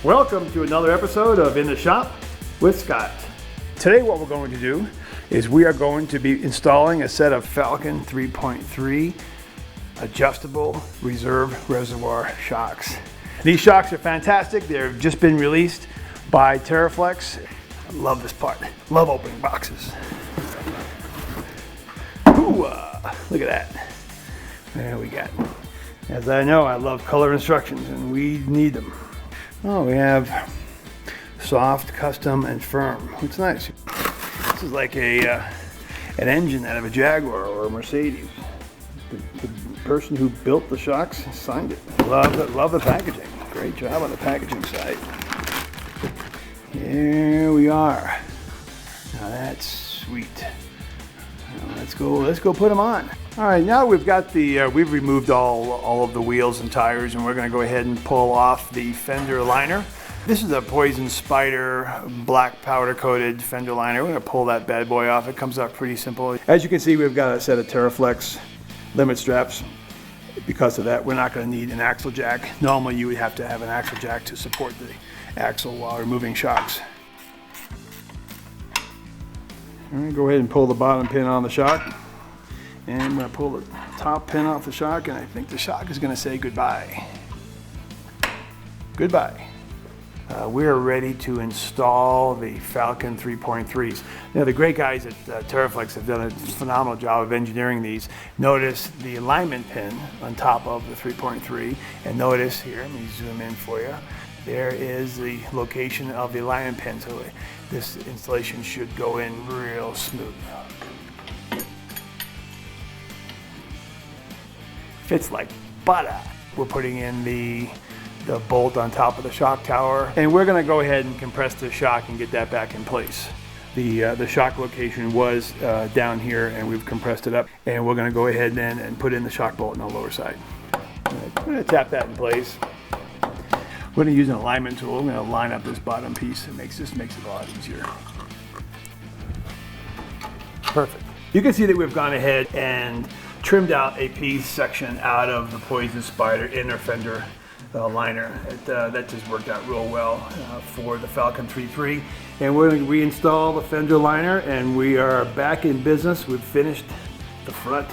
Welcome to another episode of In the Shop with Scott. Today what we're going to do is we are going to be installing a set of Falcon 3.3 adjustable reserve reservoir shocks. These shocks are fantastic. They've just been released by Teraflex. I love this part. Love opening boxes. Ooh, look at that. There we got. As I know, I love color instructions and we need them. Oh, we have soft, custom, and firm. It's nice. This is like an engine out of a Jaguar or a Mercedes. The person who built the shocks signed it. Love the packaging. Great job on the packaging side. Here we are. Now that's sweet. Now let's go put them on. All right, now we've got we've removed all of the wheels and tires, and we're going to go ahead and pull off the fender liner. This is a Poison Spider black powder coated fender liner. We're going to pull that bad boy off. It comes out pretty simple. As you can see, we've got a set of Teraflex limit straps. Because of that, we're not going to need an axle jack. Normally, you would have to have an axle jack to support the axle while removing shocks. All right, go ahead and pull the bottom pin on the shock. And I'm going to pull the top pin off the shock, and I think the shock is going to say goodbye. Goodbye. We're ready to install the Falcon 3.3s. Now, the great guys at Teraflex have done a phenomenal job of engineering these. Notice the alignment pin on top of the 3.3, and notice here, let me zoom in for you. There is the location of the alignment pin, so this installation should go in real smooth. Fits like butter. We're putting in the bolt on top of the shock tower, and we're going to go ahead and compress the shock and get that back in place. The shock location was down here, and we've compressed it up, and we're going to go ahead then and put in the shock bolt on the lower side. I'm going to tap that in place. We're going to use an alignment tool. I'm going to line up this bottom piece. This makes it a lot easier. Perfect. You can see that we've gone ahead and trimmed out a piece section out of the Poison Spider inner fender liner. That just worked out real well for the Falcon 3.3. And we're going to reinstall the fender liner, and we are back in business. We've finished the front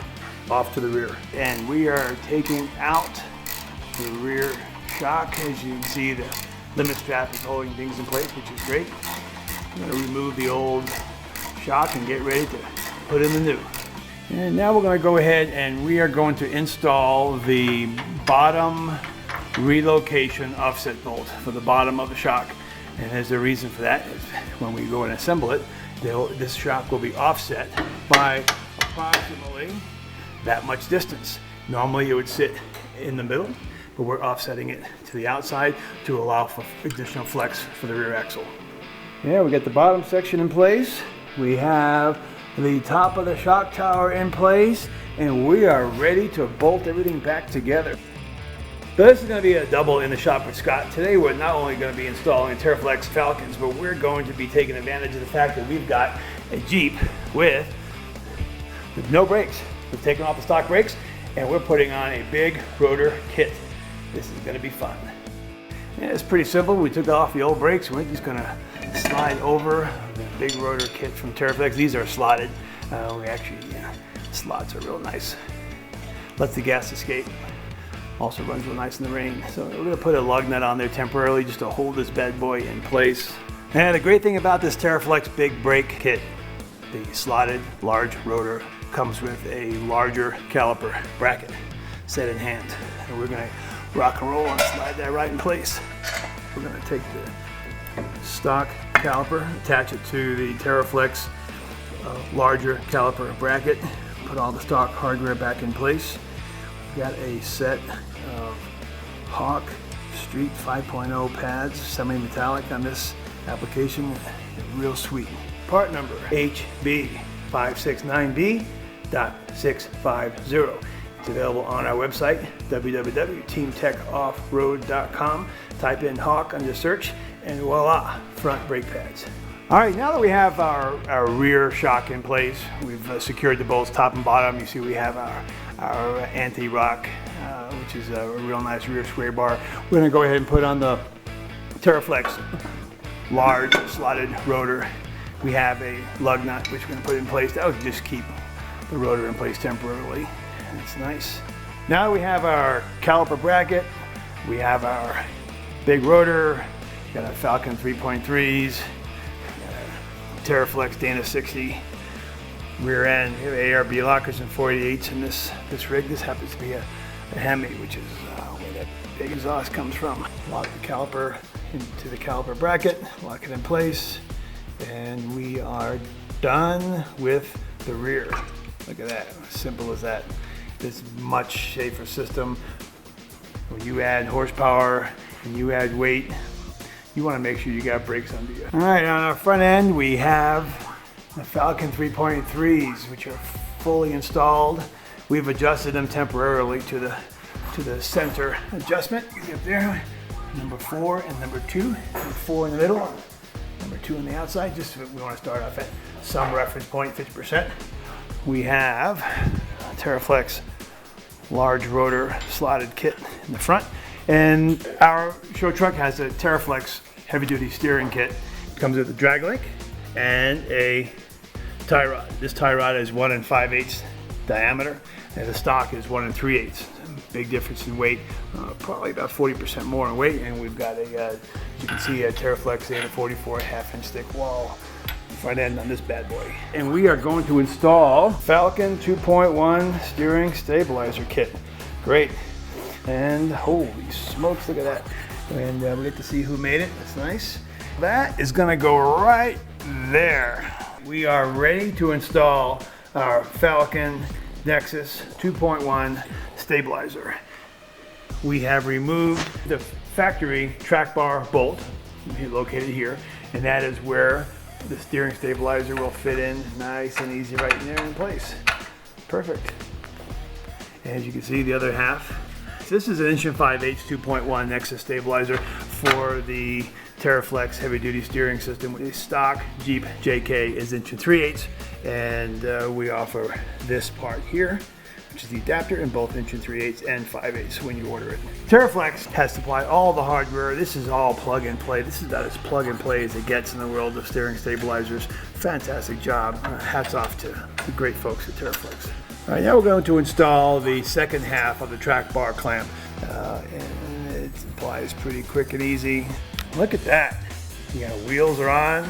off to the rear. And we are taking out the rear shock. As you can see, the limit strap is holding things in place, which is great. I'm going to remove the old shock and get ready to put in the new. And now we're going to go ahead and we are going to install the bottom relocation offset bolt for the bottom of the shock. And there's a reason for that. Is when we go and assemble it, this shock will be offset by approximately that much distance. Normally it would sit in the middle, but we're offsetting it to the outside to allow for additional flex for the rear axle. Yeah, we got the bottom section in place. We have the top of the shock tower in place, and we are ready to bolt everything back together. So this is going to be a double in the shop with Scott. Today we're not only going to be installing Teraflex Falcons, but we're going to be taking advantage of the fact that we've got a Jeep with no brakes. We've taken off the stock brakes, and we're putting on a big rotor kit. This is going to be fun. Yeah, it's pretty simple. We took off the old brakes, and we're just going to slide over the big rotor kit from Teraflex. These are slotted. Slots are real nice. Lets the gas escape. Also runs real nice in the rain. So we're going to put a lug nut on there temporarily just to hold this bad boy in place. And the great thing about this Teraflex big brake kit, the slotted large rotor comes with a larger caliper bracket set in hand. And we're going to rock and roll and slide that right in place. We're going to take the stock caliper, attach it to the Teraflex larger caliper bracket, put all the stock hardware back in place. We've got a set of Hawk Street 5.0 pads, semi-metallic on this application, real sweet. Part number HB569B.650. It's available on our website, www.teamtechoffroad.com. Type in Hawk under search, and voila, front brake pads. All right, now that we have our rear shock in place, we've secured the bolts top and bottom. You see we have our anti-rock, which is a real nice rear sway bar. We're gonna go ahead and put on the Teraflex large slotted rotor. We have a lug nut which we're going to put in place. That would just keep the rotor in place temporarily. And it's nice. Now we have our caliper bracket. We have our big rotor. We got our Falcon 3.3s. Teraflex Dana 60 rear end. We have ARB lockers and 48s in this rig. This happens to be a Hemi, which is where that big exhaust comes from. Lock the caliper into the caliper bracket, lock it in place, and we are done with the rear. Look at that, simple as that. It's a much safer system. When you add horsepower and you add weight, you want to make sure you got brakes under you. All right, on our front end, we have the Falcon 3.3s, which are fully installed. We've adjusted them temporarily to the center adjustment. You get there, number 4 and number 2. Number 4 in the middle, number 2 on the outside. Just we want to start off at some reference point, 50%. We have a Teraflex large rotor slotted kit in the front. And our show truck has a Teraflex heavy duty steering kit. It comes with a drag link and a tie rod. This tie rod is 1 5/8 diameter, and the stock is 1 3/8. Big difference in weight, probably about 40% more in weight. And we've got a, as you can see, a Teraflex 44 half-inch thick wall front end on this bad boy. And we are going to install Falcon 2.1 steering stabilizer kit. Great. And holy smokes, look at that. And we get to see who made it. That's nice. That is going to go right there. We are ready to install our Falcon Nexus 2.1 stabilizer. We have removed the factory track bar bolt located here, and that is where the steering stabilizer will fit in nice and easy right in there in place. Perfect. And as you can see, the other half. This is an 1 5/8 2.1 Nexus stabilizer for the Teraflex heavy duty steering system. The stock Jeep JK is 1 3/8, and we offer this part here, which is the adapter in both 1 3/8 and 5/8 when you order it. Teraflex has supplied all the hardware. This is all plug and play. This is about as plug and play as it gets in the world of steering stabilizers. Fantastic job. Hats off to the great folks at Teraflex. All right, now we're going to install the second half of the track bar clamp. And it applies pretty quick and easy. Look at that. The wheels are on.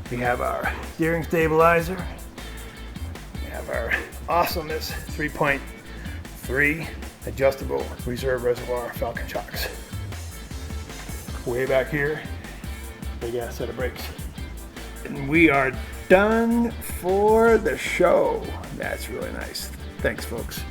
We have our steering stabilizer. We have our awesomeness 3.3 adjustable reserve reservoir Falcon shocks. Way back here, big ass set of brakes. And we are done for the show. That's really nice. Thanks, folks.